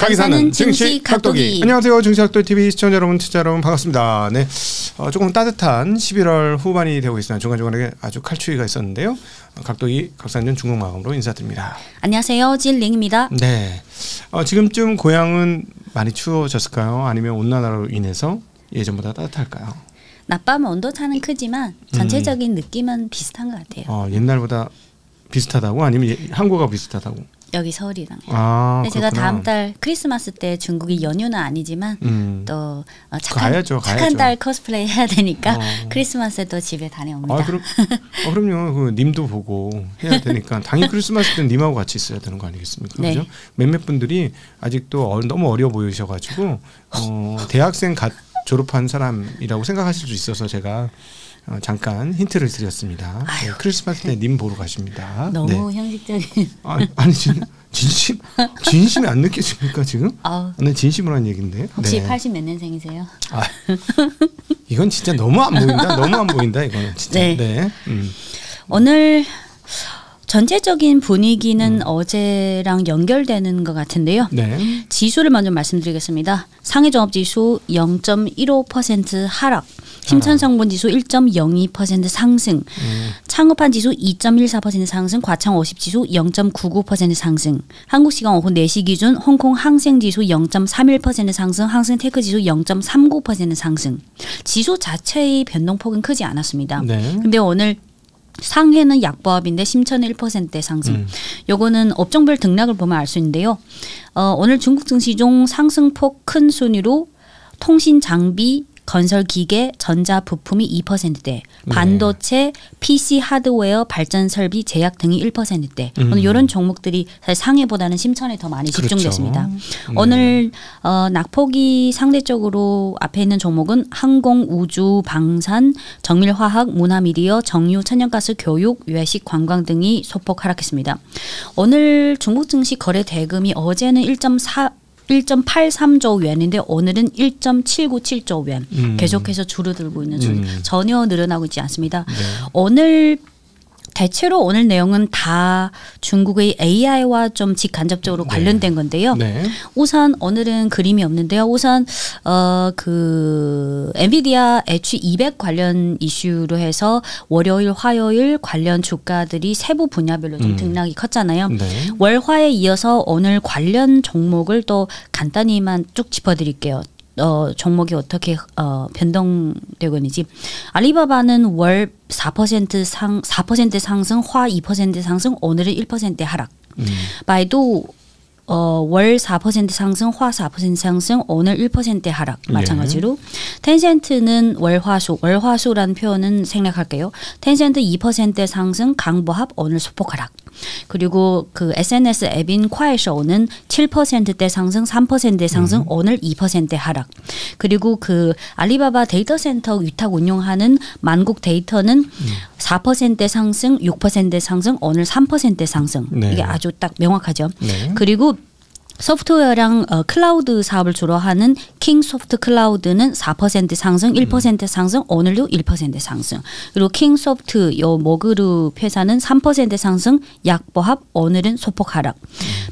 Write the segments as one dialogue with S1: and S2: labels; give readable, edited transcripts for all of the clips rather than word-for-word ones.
S1: 가기 사는 증시 각도기. 안녕하세요. 증시 각도기 TV 시청자 여러분, 투자 여러분 반갑습니다. 네, 조금 따뜻한 11월 후반이 되고 있으나 중간중간에 아주 칼추위가 있었는데요. 각도기 각산전 중국 마감으로 인사드립니다.
S2: 안녕하세요. 진링입니다.
S1: 네, 지금쯤 고향은 많이 추워졌을까요? 아니면 온난화로 인해서 예전보다 따뜻할까요?
S2: 낮밤 온도차는 크지만 전체적인 느낌은 비슷한 것 같아요.
S1: 옛날보다 비슷하다고? 아니면 한국과 비슷하다고?
S2: 여기 서울이랑.
S1: 근데
S2: 제가 다음 달 크리스마스 때 중국이 연휴는 아니지만 또 착한 딸 코스프레이 해야 되니까 크리스마스에도 집에 다녀옵니다.
S1: 그럼요. 그 님도 보고 해야 되니까 당연히 크리스마스 때는 님하고 같이 있어야 되는 거 아니겠습니까?
S2: 네.
S1: 그죠? 몇몇 분들이 아직도 너무 어려 보이셔가지고 대학생 졸업한 사람이라고 생각하실 수 있어서 제가 잠깐 힌트를 드렸습니다. 네, 크리스마스 때 님 보러 가십니다.
S2: 너무
S1: 네.
S2: 형식적인.
S1: 아니 진심이 안 느껴집니까 지금? 네, 진심으로 한 얘기인데.
S2: 혹시
S1: 네.
S2: 80 몇 년생이세요?
S1: 이건 진짜 너무 안 보인다. 너무 안 보인다 이거는 진짜.
S2: 네.
S1: 네.
S2: 오늘 전체적인 분위기는 어제랑 연결되는 것 같은데요.
S1: 네.
S2: 지수를 먼저 말씀드리겠습니다. 상해종합지수 0.15% 하락, 심천성분지수 1.02% 상승, 창업한 지수 2.14% 상승, 과창 50지수 0.99% 상승, 한국시간 오후 4시 기준 홍콩 항생지수 0.31% 상승, 항생테크지수 0.39% 상승. 지수 자체의 변동폭은 크지 않았습니다.
S1: 네.
S2: 근데 오늘 상해는 약보합인데 심천은 1%대 상승. 요거는 업종별 등락을 보면 알 수 있는데요. 오늘 중국 증시 중 상승폭 큰 순위로 통신 장비, 건설 기계, 전자 부품이 2%대, 반도체, PC 하드웨어, 발전 설비, 제약 등이 1%대. 오늘 이런 종목들이 사실 상해보다는 심천에 더 많이 집중됐습니다.
S1: 그렇죠.
S2: 오늘 낙폭이 상대적으로 앞에 있는 종목은 항공, 우주, 방산, 정밀화학, 문화미디어, 정유, 천연가스, 교육, 외식, 관광 등이 소폭 하락했습니다. 오늘 중국 증시 거래 대금이 어제는 1.83조 위안인데 오늘은 1.797조 위안. 계속해서 줄어들고 있는 수준. 전혀 늘어나고 있지 않습니다.
S1: 네.
S2: 대체로 오늘 내용은 다 중국의 AI와 좀 직간접적으로 관련된 건데요.
S1: 네.
S2: 우선 오늘은 그림이 없는데요. 우선 그 엔비디아 H200 관련 이슈로 해서 월요일, 화요일 관련 주가들이 세부 분야별로 좀 등락이 컸잖아요.
S1: 네.
S2: 월화에 이어서 오늘 관련 종목을 또 간단히만 쭉 짚어드릴게요. 종목이 어떻게 변동되고 있는지. 알리바바는 월 4% 상승, 화 2% 상승, 오늘은 1% 하락. 바이두 월 4% 상승, 화 4% 상승, 오늘 1% 하락. 마찬가지로 텐센트는 월화수라는 표현은 생략할게요. 텐센트 2% 상승, 강보합, 오늘 소폭 하락. 그리고 그 SNS 앱인 콰이쇼는 7%대 상승, 3%대 상승, 오늘 2% 하락. 그리고 그 알리바바 데이터 센터 위탁 운용하는 만국 데이터는 4% 상승, 6% 상승, 오늘 3% 상승.
S1: 네.
S2: 이게 아주 딱 명확하죠.
S1: 네.
S2: 그리고 소프트웨어랑 클라우드 사업을 주로 하는 킹소프트 클라우드는 4% 상승, 1% 상승, 오늘도 1% 상승. 그리고 킹소프트 요 모그룹 회사는 3% 상승, 약보합, 오늘은 소폭 하락.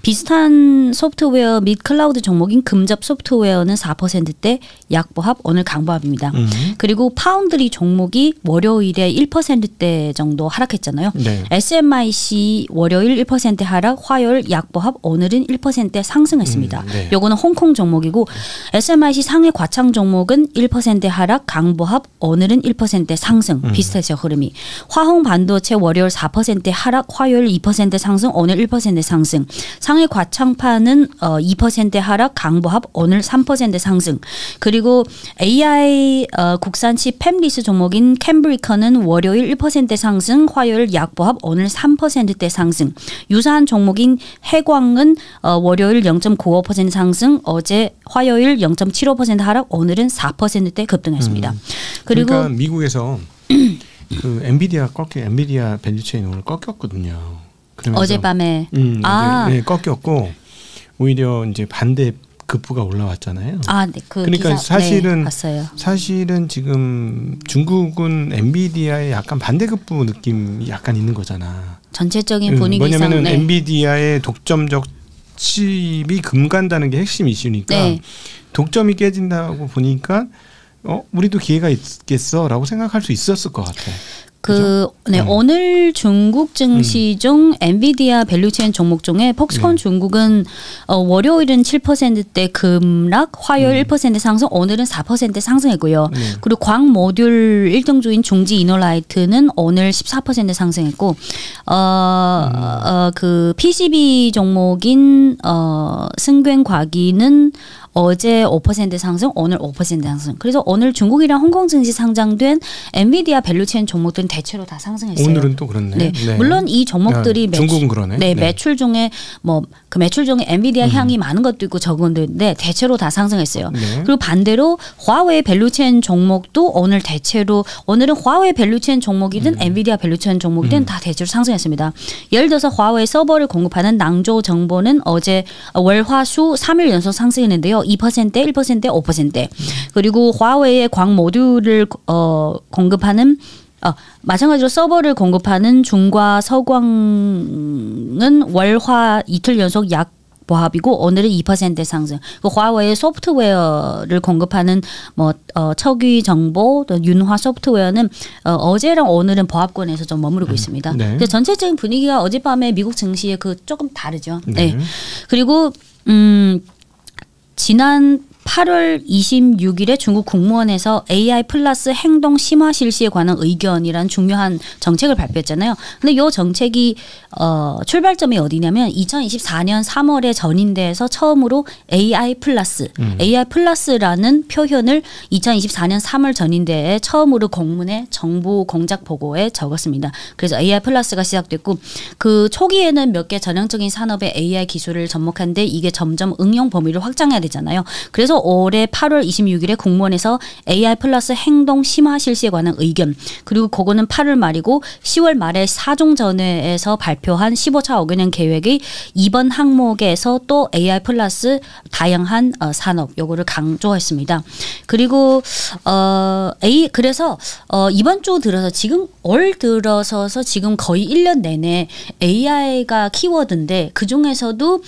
S2: 비슷한 소프트웨어 및 클라우드 종목인 금접 소프트웨어는 4%대, 약보합, 오늘 강보합입니다. 그리고 파운드리 종목이 월요일에 1%대 정도 하락했잖아요.
S1: 네.
S2: SMIC 월요일 1% 하락, 화요일 약보합, 오늘은 1% 상승했습니다.
S1: 네.
S2: 요거는 홍콩 종목이고 SMIC 상해 과창 종목은 1% 하락, 강보합, 오늘은 1% 상승. 비슷하죠, 흐름이. 화홍 반도체 월요일 4% 하락, 화요일 2% 상승, 오늘 1% 상승. 상해 과창파는 2% 하락, 강보합, 오늘 3% 상승. 그리고 AI 국산치 팹리스 종목인 캠브리커는 월요일 1% 상승, 화요일 약보합, 오늘 3%대 상승. 유사한 종목인 해광은 월요일 0.95% 상승, 어제 화요일 0.75% 하락, 오늘은 4%대 급등했습니다.
S1: 그러니까 미국에서 그 엔비디아 밸류체인 오늘 꺾였거든요.
S2: 어젯밤에
S1: 네, 꺾였고 오히려 이제 반대 급부가 올라왔잖아요.
S2: 네, 그
S1: 그러니까
S2: 기사,
S1: 사실은 지금 중국은 엔비디아의 약간 반대급부 느낌이 약간 있는 거잖아.
S2: 전체적인 분위기상
S1: 뭐냐면은 엔비디아의 독점적 칩이 금간다는 게 핵심 이슈니까
S2: 네.
S1: 독점이 깨진다고 보니까 우리도 기회가 있겠어라고 생각할 수 있었을 것 같아요.
S2: 네, 오늘 중국 증시 중 엔비디아 밸류체인 종목 중에 폭스콘 중국은 월요일은 7%대 급락, 화요일 1% 상승, 오늘은 4% 상승했고요. 그리고 광 모듈 1등주인 중지 이노라이트는 오늘 14% 상승했고, 그 PCB 종목인 승괭과기는 어제 5% 상승, 오늘 5% 상승. 그래서 오늘 중국이랑 홍콩 증시 상장된 엔비디아 밸류체인 종목들은 대체로 다 상승했어요.
S1: 오늘은 또 그렇네.
S2: 네.
S1: 네.
S2: 물론 이 종목들이
S1: 중국은 그러네.
S2: 네,
S1: 네.
S2: 매출 중에 뭐 그 매출 중에 엔비디아 향이 많은 것도 있고 적은 것도 있는데 대체로 다 상승했어요.
S1: 네.
S2: 그리고 반대로 화웨이 밸류체인 종목도 오늘 대체로 오늘은 화웨이 밸류체인 종목이든 엔비디아 밸류체인 종목이든 다 대체로 상승했습니다. 예를 들어서 화웨이 서버를 공급하는 낭조 정보는 어제 월화수 3일 연속 상승했는데요. 2%, 1%, 5%. 그리고 화웨이의 광 모듈을 공급하는 마찬가지로 서버를 공급하는 중과 서광은 월화 이틀 연속 약 보합이고 오늘은 2% 상승. 그 화웨이 소프트웨어를 공급하는 척위 정보, 또 윤화 소프트웨어는 어제랑 오늘은 보합권에서 좀 머무르고 있습니다.
S1: 네.
S2: 그래서 전체적인 분위기가 어젯밤에 미국 증시에 조금 다르죠.
S1: 네.
S2: 네. 그리고 지난 8월 26일에 중국 국무원에서 AI 플러스 행동 심화 실시에 관한 의견이란 중요한 정책을 발표했잖아요. 근데 이 정책이 출발점이 어디냐면 2024년 3월에 전인대에서 처음으로 AI 플러스라는 표현을 2024년 3월 전인대에 처음으로 공문에 정부 공작 보고에 적었습니다. 그래서 AI 플러스가 시작됐고 그 초기에는 몇 개 전형적인 산업의 AI 기술을 접목하는데 이게 점점 응용 범위를 확장해야 되잖아요. 그래서 올해 8월 26일에 국무원에서 AI 플러스 행동 심화 실시에 관한 의견 그리고 그거는 8월 말이고 10월 말에 사종전회에서 발표한 15차 5개년 계획의 이번 항목에서 또 AI 플러스 다양한 산업 요거를 강조했습니다. 그리고 그래서 이번 주 들어서 지금 올 들어서서 지금 거의 1년 내내 AI가 키워드인데 그중에서도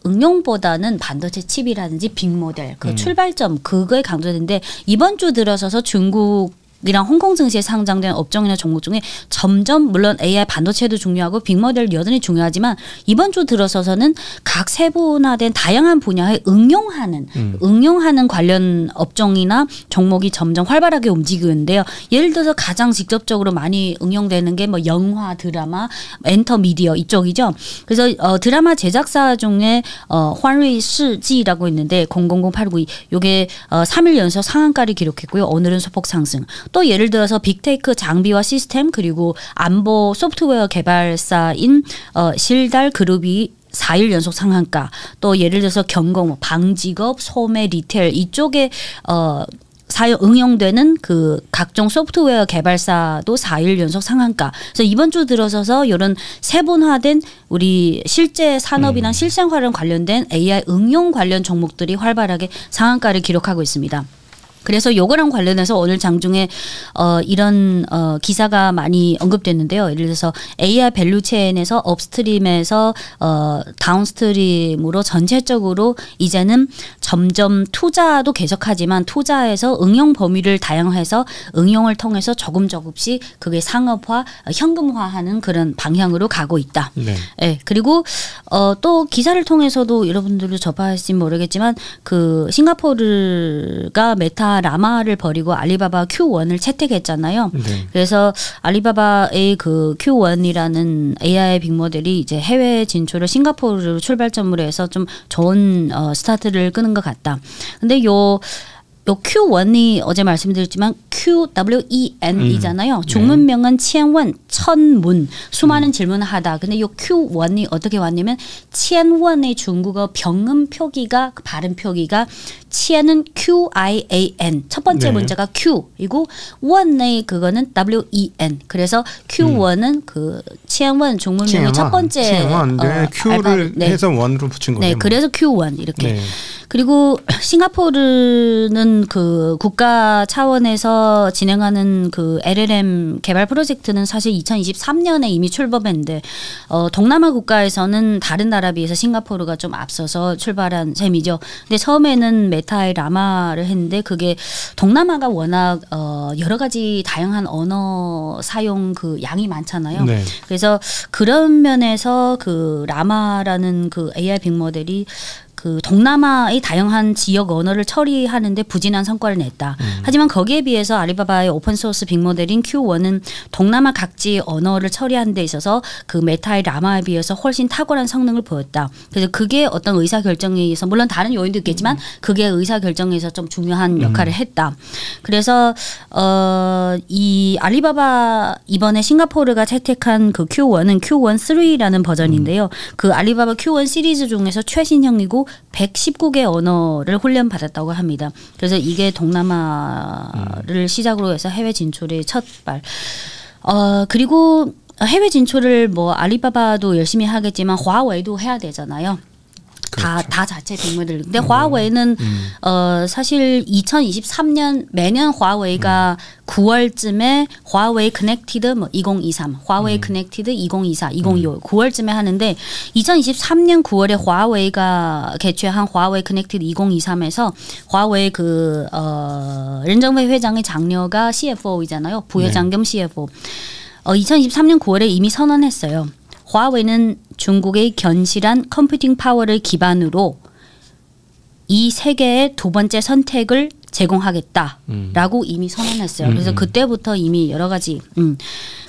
S2: 응용보다는 반도체 칩이라든지 빅모델 그 출발점 그거에 강조되는데 이번 주 들어서서 중국이랑 홍콩 증시에 상장된 업종이나 종목 중에 점점 물론 AI 반도체도 중요하고 빅모델 여전히 중요하지만 이번 주 들어서서는 각 세분화된 다양한 분야에 응용하는 관련 업종이나 종목이 점점 활발하게 움직이는데요. 예를 들어서 가장 직접적으로 많이 응용되는 게 뭐 영화, 드라마, 엔터미디어 이쪽이죠. 그래서 드라마 제작사 중에 환의 시지라고 있는데 000892 요게 3일 연속 상한가를 기록했고요. 오늘은 소폭 상승. 또 예를 들어서 빅테이크 장비와 시스템 그리고 안보 소프트웨어 개발사인 실달 그룹이 4일 연속 상한가. 또 예를 들어서 경공, 방직업, 소매, 리테일 이쪽에 응용되는 그 각종 소프트웨어 개발사도 4일 연속 상한가. 그래서 이번 주 들어서서 이런 세분화된 우리 실제 산업이나 실생활에 관련된 AI 응용 관련 종목들이 활발하게 상한가를 기록하고 있습니다. 그래서 요거랑 관련해서 오늘 장중에 이런 기사가 많이 언급됐는데요. 예를 들어서 AI 밸류체인에서 업스트림에서 다운스트림으로 전체적으로 이제는 점점 투자도 계속하지만 투자에서 응용 범위를 다양화해서 응용을 통해서 조금씩 그게 상업화, 현금화하는 그런 방향으로 가고 있다. 네. 네. 그리고 또 기사를 통해서도 여러분들도 접하실지 모르겠지만 그 싱가포르가 메타 라마를 버리고 알리바바 Q1을 채택했잖아요. 네. 그래서 알리바바의 그 Q1이라는 AI 빅모델이 이제 해외 진출을 싱가포르로 출발점으로 해서 좀 좋은 스타트를 끄는 것 같다. 근데 요 Q1이 어제 말씀드렸지만 QWEN이잖아요. 중문명은 천원, 천문, 수많은 질문을 하다. 근데 이 Q1이 어떻게 왔냐면 천원의 중국어 병음 표기가 발음 표기가 치안은 QIAN. 첫 번째
S1: 네.
S2: 문자가 Q이고 원의 그거는 WEN. 그래서 Q1은 그 치안원 종문명의 첫 번째
S1: 치안원. 네. Q를
S2: 네.
S1: 해서 원으로 붙인 거예요.
S2: 네, 그래서 Q1 이렇게.
S1: 네.
S2: 그리고 싱가포르는 그 국가 차원에서 진행하는 그 LLM 개발 프로젝트는 사실 2023년에 이미 출범했는데 동남아 국가에서는 다른 나라에 비해서 싱가포르가 좀 앞서서 출발한 셈이죠. 근데 처음에는 메타의 라마를 했는데 그게 동남아가 워낙 여러 가지 다양한 언어 사용 그 양이 많잖아요.
S1: 네.
S2: 그래서 그런 면에서 그 라마라는 그 AI 빅모델이 그 동남아의 다양한 지역 언어를 처리하는데 부진한 성과를 냈다. 하지만 거기에 비해서 알리바바의 오픈소스 빅모델인 Q1은 동남아 각지 언어를 처리하는 데 있어서 그 메타의 라마에 비해서 훨씬 탁월한 성능을 보였다. 그래서 그게 어떤 의사결정에 의해서 물론 다른 요인도 있겠지만 그게 의사결정에서 좀 중요한 역할을 했다. 그래서 이 알리바바 이번에 싱가포르가 채택한 그 Q1은 Q1 3라는 버전인데요. 그 알리바바 Q1 시리즈 중에서 최신형이고 119개 언어를 훈련받았다고 합니다. 그래서 이게 동남아를 시작으로 해서 해외 진출의 첫 발. 그리고 해외 진출을 뭐 알리바바도 열심히 하겠지만 화웨이도 해야 되잖아요.
S1: 그렇죠.
S2: 다 자체 빅모델. 근데 화웨이는 사실 2023년 매년 화웨이가 9월쯤에 화웨이 커넥티드 뭐 2023, 화웨이 커넥티드 2024, 2025 9월쯤에 하는데 2023년 9월에 화웨이가 개최한 화웨이 커넥티드 2023에서 화웨이 그 렌정회 회장의 장녀가 CFO이잖아요. 부회장 겸 CFO. 2023년 9월에 이미 선언했어요. 화웨이는 중국의 견실한 컴퓨팅 파워를 기반으로 이 세계의 두 번째 선택을 제공하겠다라고 이미 선언했어요. 그래서 그때부터 이미 여러 가지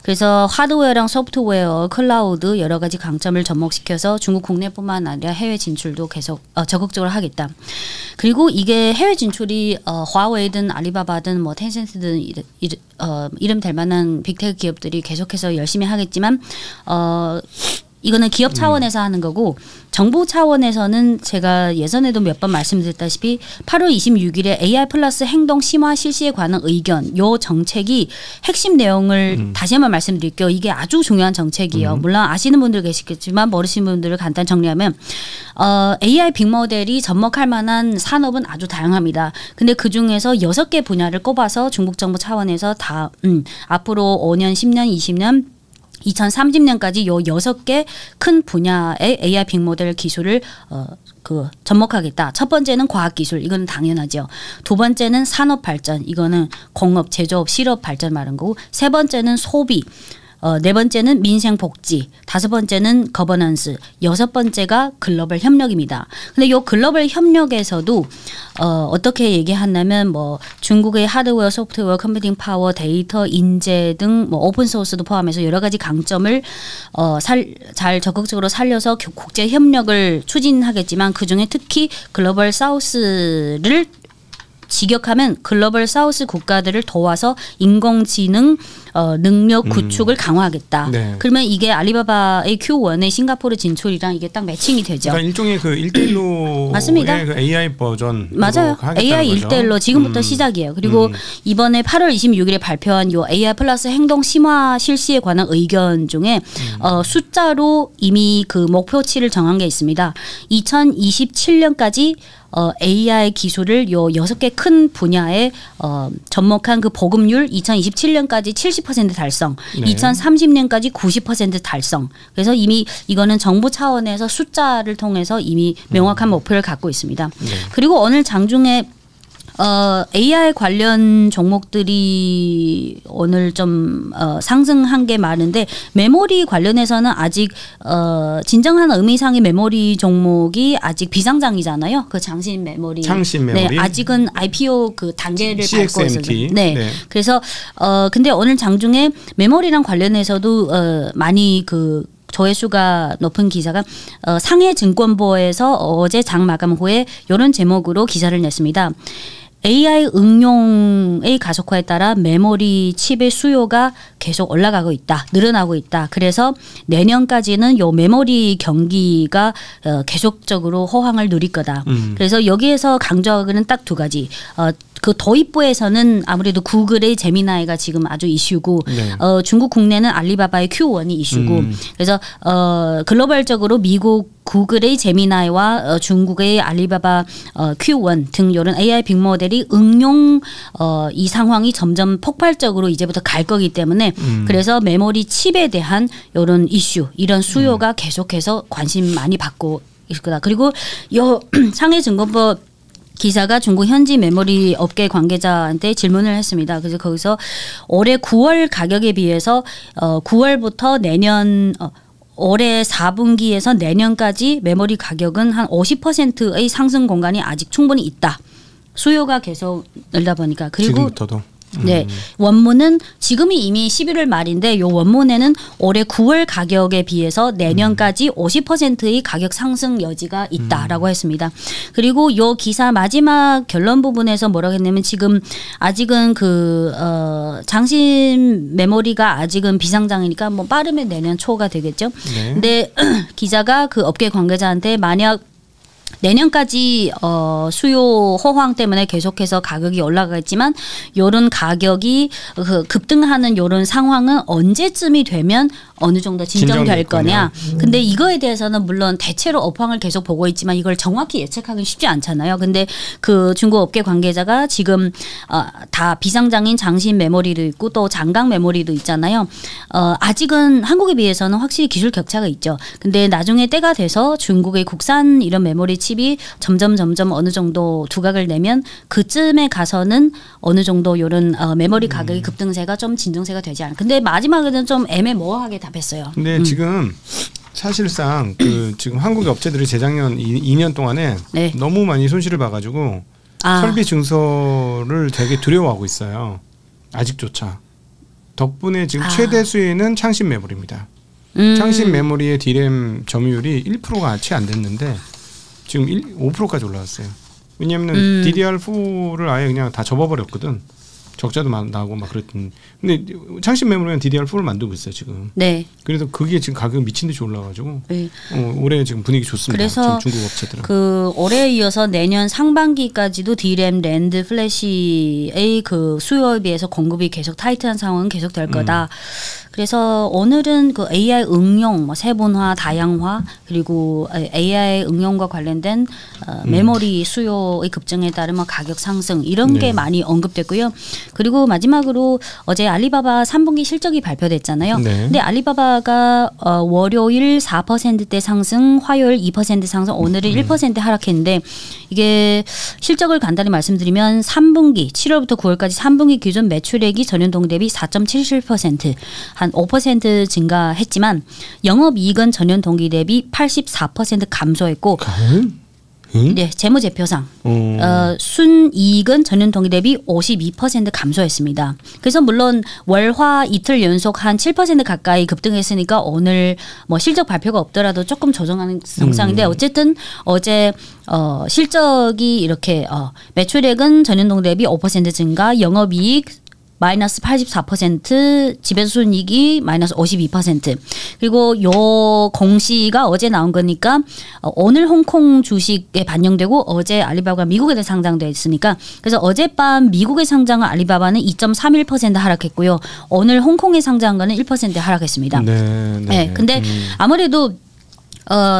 S2: 그래서 하드웨어랑 소프트웨어, 클라우드 여러 가지 강점을 접목시켜서 중국 국내뿐만 아니라 해외 진출도 계속 적극적으로 하겠다. 그리고 이게 해외 진출이 화웨이든 알리바바든 뭐 텐센트든 이름 될 만한 빅테크 기업들이 계속해서 열심히 하겠지만 이거는 기업 차원에서 하는 거고 정부 차원에서는 제가 예전에도 몇 번 말씀드렸다시피 8월 26일에 AI 플러스 행동 심화 실시에 관한 의견 요 정책이 핵심 내용을 다시 한번 말씀드릴게요. 이게 아주 중요한 정책이에요. 물론 아시는 분들 계시겠지만 모르시는 분들을 간단히 정리하면 AI 빅모델이 접목할 만한 산업은 아주 다양합니다. 근데 그중에서 6개 분야를 꼽아서 중국 정부 차원에서 다 앞으로 5년, 10년, 20년 2030년까지 요 6개 큰 분야의 AI 빅모델 기술을 접목하겠다. 첫 번째는 과학기술. 이건 당연하죠. 두 번째는 산업발전. 이거는 공업, 제조업, 실업 발전 말한 거고. 세 번째는 소비. 네 번째는 민생복지, 다섯 번째는 거버넌스, 여섯 번째가 글로벌 협력입니다. 근데 이 글로벌 협력에서도 어떻게 얘기하냐면 뭐 중국의 하드웨어, 소프트웨어, 컴퓨팅 파워, 데이터, 인재 등 뭐 오픈 소스도 포함해서 여러 가지 강점을 잘 적극적으로 살려서 국제 협력을 추진하겠지만 그중에 특히 글로벌 사우스를 직역하면 글로벌 사우스 국가들을 도와서 인공지능 능력 구축을 강화하겠다.
S1: 네.
S2: 그러면 이게 알리바바의 Q1의 싱가포르 진출이랑 이게 딱 매칭이 되죠.
S1: 그러니까 일종의 그 1대1로의
S2: 맞습니다.
S1: 그 AI 버전
S2: 맞아요. AI 1대1로 지금부터 시작이에요. 그리고 이번에 8월 26일에 발표한 요 AI 플러스 행동 심화 실시에 관한 의견 중에 숫자로 이미 그 목표치를 정한 게 있습니다. 2027년까지 AI 기술을 요 6개 큰 분야에 접목한 그 보급률 2027년까지 70% 달성,
S1: 네.
S2: 2030년까지 90% 달성. 그래서 이미 이거는 정부 차원에서 숫자를 통해서 이미 명확한 목표를 갖고 있습니다.
S1: 네.
S2: 그리고 오늘 장중에 AI 관련 종목들이 오늘 좀 상승한 게 많은데 메모리 관련해서는 아직 진정한 의미상의 메모리 종목이 아직 비상장이잖아요. 그 장신 메모리. 네, 아직은 IPO 그 단계를 밟고 있어요. 네. 네. 그래서 근데 오늘 장중에 메모리랑 관련해서도 많이 그 조회수가 높은 기사가 상해증권보에서 어제 장 마감 후에 이런 제목으로 기사를 냈습니다. AI 응용의 가속화에 따라 메모리 칩의 수요가 계속 올라가고 있다. 늘어나고 있다. 그래서 내년까지는 요 메모리 경기가 계속적으로 호황을 누릴 거다. 그래서 여기에서 강조하기는 딱 두 가지. 그 도입부에서는 아무래도 구글의 제미나이가 지금 아주 이슈고
S1: 네.
S2: 중국 국내는 알리바바의 Q1이 이슈고 그래서 글로벌적으로 미국 구글의 제미나이와 중국의 알리바바 Q1 등 이런 AI 빅모델이 응용 이 상황이 점점 폭발적으로 이제부터 갈 거기 때문에 그래서 메모리 칩에 대한 이런 이슈 이런 수요가 계속해서 관심 많이 받고 있을 거다. 그리고 요 상해증권법 기사가 중국 현지 메모리 업계 관계자한테 질문을 했습니다. 그래서 거기서 올해 9월 가격에 비해서 9월부터 내년 올해 4분기에서 내년까지 메모리 가격은 한 50%의 상승 공간이 아직 충분히 있다. 수요가 계속 늘다 보니까 그리고
S1: 지금부터도.
S2: 네, 원문은 지금이 이미 11월 말인데 요 원문에는 올해 9월 가격에 비해서 내년까지 50%의 가격 상승 여지가 있다라고 했습니다. 그리고 요 기사 마지막 결론 부분에서 뭐라고 했냐면 지금 아직은 그 장신 메모리가 아직은 비상장이니까 뭐 빠르면 내년 초가 되겠죠.
S1: 네.
S2: 근데 기자가 그 업계 관계자한테 만약 내년까지 수요 호황 때문에 계속해서 가격이 올라가겠지만 요런 가격이 급등하는 요런 상황은 언제쯤이 되면 어느 정도 진정될 거냐. 근데 이거에 대해서는 물론 대체로 업황을 계속 보고 있지만 이걸 정확히 예측하기는 쉽지 않잖아요. 근데 그 중국 업계 관계자가 지금 다 비상장인 장신 메모리도 있고 또 장강 메모리도 있잖아요. 아직은 한국에 비해서는 확실히 기술 격차가 있죠. 근데 나중에 때가 돼서 중국의 국산 이런 메모리 칩이 점점 어느 정도 두각을 내면 그쯤에 가서는 어느 정도 이런 메모리 가격의 급등세가 좀 진정세가 되지 않을까. 근데 마지막에는 좀 애매모호하게 답했어요.
S1: 근데 지금 사실상 그 지금 한국의 업체들이 재작년 2년 동안에
S2: 네.
S1: 너무 많이 손실을 봐가지고 설비 증설을 되게 두려워하고 있어요. 아직조차. 덕분에 지금 최대 수혜는 창신 메모리입니다. 창신 메모리의 D램 점유율이 1%가 채 안 됐는데 지금 5%까지 올라왔어요. 왜냐하면 DDR4를 아예 그냥 다 접어버렸거든. 적자도 나고 막 그랬던. 근데 창신 메모리는 DDR4를 만들고 있어요 지금.
S2: 네.
S1: 그래서 그게 지금 가격 미친 듯이 올라가지고
S2: 네.
S1: 올해 지금 분위기 좋습니다.
S2: 그래서
S1: 지금 중국 업체들은.
S2: 그 올해에 이어서 내년 상반기까지도 D램, 랜드, 플래시의 그 수요에 비해서 공급이 계속 타이트한 상황은 계속 될 거다. 그래서 오늘은 그 AI 응용, 뭐 세분화, 다양화 그리고 AI 응용과 관련된 메모리 수요의 급증에 따른 뭐 가격 상승 이런 게 많이 언급됐고요. 그리고 마지막으로 어제 알리바바 3분기 실적이 발표됐잖아요.
S1: 네.
S2: 근데 알리바바가 월요일 4%대 상승, 화요일 2% 상승, 오늘은 1% 하락했는데 이게 실적을 간단히 말씀드리면 3분기 7월부터 9월까지 3분기 기준 매출액이 전년 동기 대비 4.77% 한 5% 증가했지만 영업이익은 전년 동기 대비 84% 감소했고 네, 재무제표상 순이익은 전년 동기 대비 52% 감소했습니다. 그래서 물론 월화 이틀 연속 한 7% 가까이 급등했으니까 오늘 뭐 실적 발표가 없더라도 조금 조정하는 정상인데 어쨌든 어제 실적이 이렇게 매출액은 전년 동기 대비 5% 증가, 영업이익 마이너스 84%, 지배순이익이 마이너스 52%. 그리고 요 공시가 어제 나온 거니까 오늘 홍콩 주식에 반영되고 어제 알리바바가 미국에 상장돼 있으니까 그래서 어젯밤 미국에 상장한 알리바바는 2.31% 하락했고요. 오늘 홍콩에 상장한 거는 1% 하락했습니다. 네. 근데 아무래도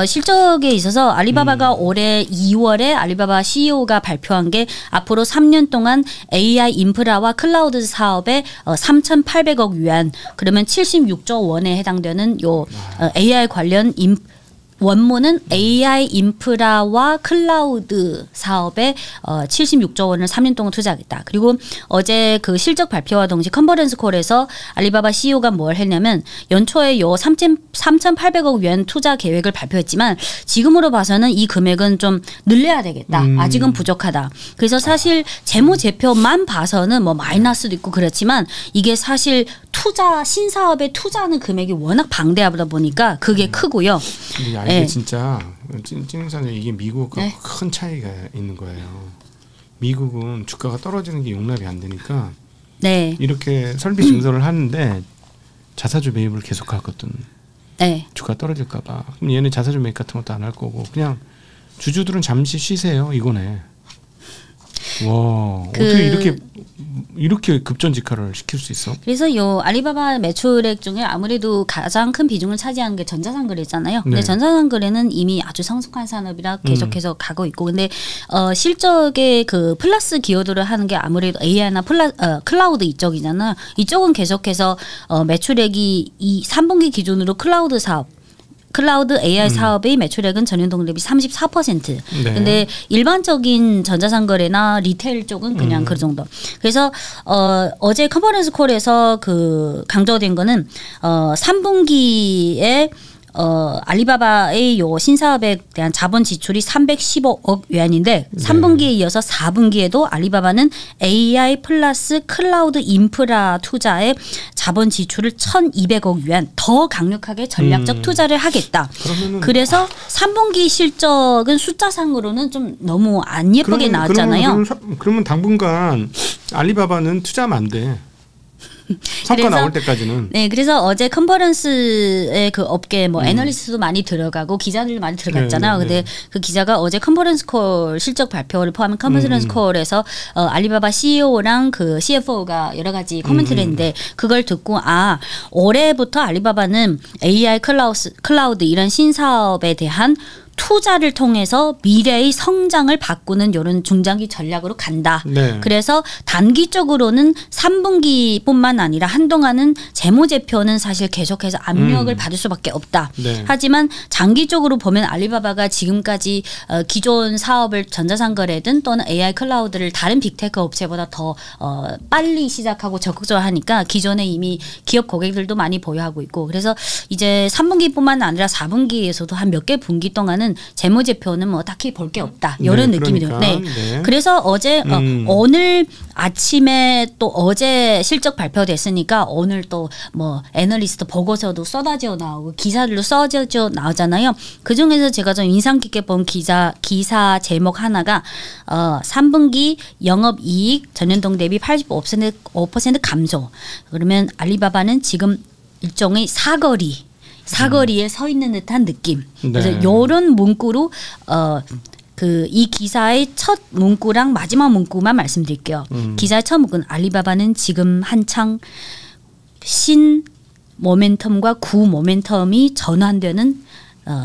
S2: 실적에 있어서 알리바바가 올해 2월에 알리바바 CEO가 발표한 게 앞으로 3년 동안 AI 인프라와 클라우드 사업에 3,800억 위안 그러면 76조 원에 해당되는 요 AI 관련 원문은 AI 인프라와 클라우드 사업에 76조 원을 3년 동안 투자하겠다. 그리고 어제 그 실적 발표와 동시에 컨퍼런스 콜에서 알리바바 CEO가 뭘 했냐면 연초에 요 3,800억 위안 투자 계획을 발표했지만 지금으로 봐서는 이 금액은 좀 늘려야 되겠다. 아직은 부족하다. 그래서 사실 재무제표만 봐서는 뭐 마이너스도 있고 그렇지만 이게 사실 투자 신사업에 투자하는 금액이 워낙 방대하다 보니까 그게 크고요.
S1: 이게 진짜 찐사님 이게 미국과 큰 차이가 있는 거예요. 미국은 주가가 떨어지는 게 용납이 안 되니까
S2: 네.
S1: 이렇게 설비 증설을 하는데 자사주 매입을 계속하거든.
S2: 네.
S1: 주가 떨어질까 봐. 그럼 얘는 자사주 매입 같은 것도 안 할 거고 그냥 주주들은 잠시 쉬세요 이거네. 와 어떻게 이렇게 급전직하를 시킬 수 있어?
S2: 그래서 요 알리바바 매출액 중에 아무래도 가장 큰 비중을 차지하는 게 전자상거래잖아요. 근데
S1: 네.
S2: 전자상거래는 이미 아주 성숙한 산업이라 계속해서 가고 있고, 근데 실적에 그 플러스 기여도를 하는 게 아무래도 AI나 클라우드 이쪽이잖아. 이쪽은 계속해서 매출액이 이 3분기 기준으로 클라우드 AI 사업의 매출액은 전년동 대비 34%.
S1: 네.
S2: 근데 일반적인 전자상거래나 리테일 쪽은 그냥 그 정도. 그래서 어제 컨퍼런스 콜에서 그 강조된 거는 3분기에 알리바바의 요 신사업에 대한 자본 지출이 315억 위안인데 3분기에 이어서 4분기에도 알리바바는 AI 플러스 클라우드 인프라 투자에 자본 지출을 1,200억 위안 더 강력하게 전략적 투자를 하겠다. 그래서 3분기 실적은 숫자상으로는 좀 너무 안 예쁘게 나왔잖아요.
S1: 그러면 당분간 알리바바는 투자하면 안 돼. 성과 나올 때까지는.
S2: 네, 그래서 어제 컨퍼런스에 그 업계 뭐 애널리스트도 많이 들어가고 기자들 많이 들어갔잖아요. 근데 그 기자가 어제 컨퍼런스 콜 실적 발표를 포함한 컨퍼런스 콜에서 알리바바 CEO랑 그 CFO가 여러 가지 코멘트를 했는데 그걸 듣고 올해부터 알리바바는 AI 클라우드 이런 신사업에 대한 투자를 통해서 미래의 성장을 바꾸는 이런 중장기 전략으로 간다.
S1: 네.
S2: 그래서 단기적으로는 3분기뿐만 아니라 한동안은 재무제표는 사실 계속해서 압력을 받을 수밖에 없다.
S1: 네.
S2: 하지만 장기적으로 보면 알리바바가 지금까지 기존 사업을 전자상거래든 또는 AI 클라우드를 다른 빅테크 업체보다 더 빨리 시작하고 적극적으로 하니까 기존에 이미 기업 고객들도 많이 보유하고 있고, 그래서 이제 3분기뿐만 아니라 4분기에서도 한 몇 개 분기 동안은 재무제표는 뭐 딱히 볼 게 없다. 이런 느낌이 들어요. 네. 그래서 어제 오늘 아침에 또 어제 실적 발표됐으니까 오늘 또 뭐 애널리스트 보고서도 쏟아져 나오고 기사들도 쏟아져 나오잖아요. 그 중에서 제가 좀 인상 깊게 본 기사 제목 하나가 3분기 영업이익 전년동 대비 85% 감소. 그러면 알리바바는 지금 일종의 사거리에 서 있는 듯한 느낌. 그래서 이런 문구로 이 기사의 첫 문구랑 마지막 문구만 말씀드릴게요. 기사의 첫 문구는 알리바바는 지금 한창 신 모멘텀과 구 모멘텀이 전환되는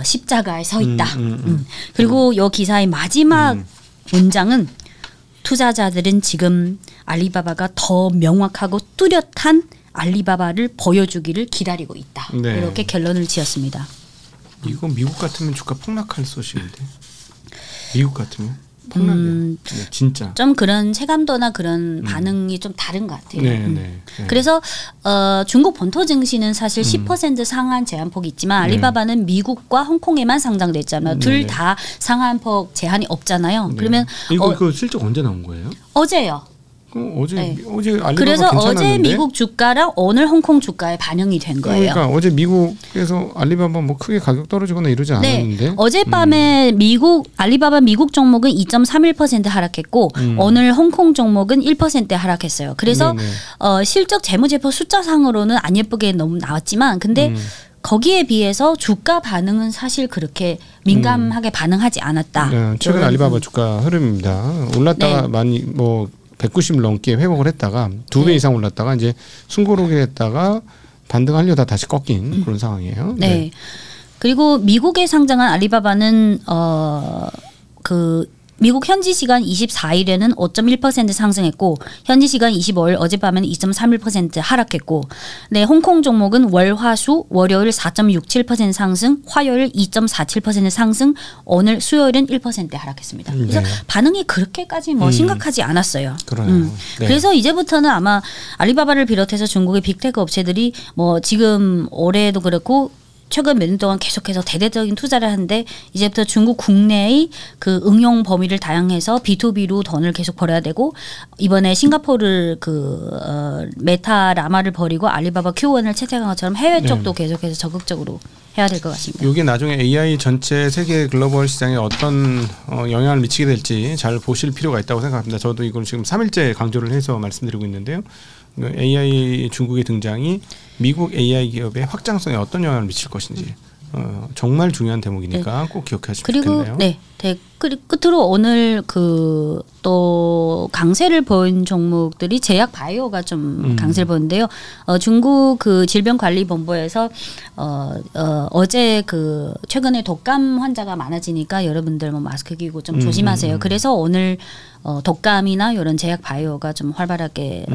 S2: 십자가에 서 있다. 그리고 이 기사의 마지막 문장은 투자자들은 지금 알리바바가 더 명확하고 뚜렷한 알리바바를 보여주기를 기다리고 있다.
S1: 네.
S2: 이렇게 결론을 지었습니다.
S1: 이거 미국 같으면 주가 폭락할 소식인데. 미국 같으면 폭락이야. 네, 진짜.
S2: 좀 그런 체감도나 그런 반응이 좀 다른 것 같아요.
S1: 네.
S2: 그래서 중국 본토 증시는 사실 10% 상한 제한폭이 있지만 알리바바는 미국과 홍콩에만 상장됐잖아요. 둘 다 상한폭 제한이 없잖아요. 그러면
S1: 이거 실적 언제 나온 거예요?
S2: 어제요.
S1: 어제 알리바바
S2: 그래서
S1: 괜찮았는데?
S2: 어제 미국 주가랑 오늘 홍콩 주가에 반영이 된 거예요.
S1: 그러니까 어제 미국에서 알리바바 뭐 크게 가격 떨어지거나 이러지 않았는데.
S2: 어젯밤에 알리바바 미국 종목은 2.31% 하락했고 오늘 홍콩 종목은 1% 하락했어요. 그래서 실적 재무제표 숫자상으로는 안 예쁘게 너무 나왔지만 근데 거기에 비해서 주가 반응은 사실 그렇게 민감하게 반응하지 않았다.
S1: 네, 최근 알리바바 주가 흐름입니다. 올랐다가 많이 190 넘게 회복을 했다가 2배 이상 올랐다가 이제 숨고르게 했다가 반등하려다 다시 꺾인 그런 상황이에요.
S2: 네. 그리고 미국에 상장한 알리바바는 미국 현지 시간 24일에는 5.1% 상승했고 현지 시간 25일 어젯밤에는 2.31% 하락했고 홍콩 종목은 월화수 월요일 4.67% 상승 화요일 2.47% 상승 오늘 수요일은 1% 하락했습니다. 그래서 반응이 그렇게까지 심각하지 않았어요. 그래서 이제부터는 아마 알리바바를 비롯해서 중국의 빅테크 업체들이 지금 올해도 그렇고 최근 몇 년 동안 계속해서 대대적인 투자를 하는데 이제부터 중국 국내의 그 응용 범위를 다양해서 B2B로 돈을 계속 벌어야 되고 이번에 싱가포르를 메타 라마를 버리고 알리바바 Q1을 채택한 것처럼 해외 쪽도 계속해서 적극적으로 해야 될 것 같습니다.
S1: 이게 나중에 AI 전체 세계 글로벌 시장에 어떤 영향을 미치게 될지 잘 보실 필요가 있다고 생각합니다. 저도 이걸 지금 3일째 강조를 해서 말씀드리고 있는데요. AI 중국의 등장이 미국 AI 기업의 확장성에 어떤 영향을 미칠 것인지 정말 중요한 대목이니까 네. 꼭 기억하시면 좋겠네요.
S2: 네, 끝으로 오늘 또 강세를 보인 종목들이 제약 바이오가 좀 강세를 보는데요. 중국 그 질병관리본부에서 어제 최근에 독감 환자가 많아지니까 여러분들 뭐 마스크 끼고 좀 조심하세요. 그래서 오늘 독감이나 이런 제약 바이오가 좀 활발하게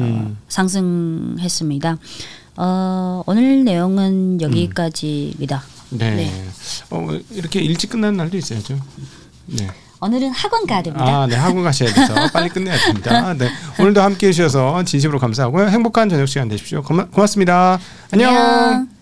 S2: 상승했습니다. 오늘 내용은 여기까지입니다.
S1: 네. 네. 이렇게 일찍 끝나는 날도 있어야죠. 네.
S2: 오늘은 학원 가야 됩니다.
S1: 네, 학원 가셔야 돼서 빨리 끝내야 됩니다. 네, 오늘도 함께해 주셔서 진심으로 감사하고요. 행복한 저녁 시간 되십시오. 고맙습니다. 안녕.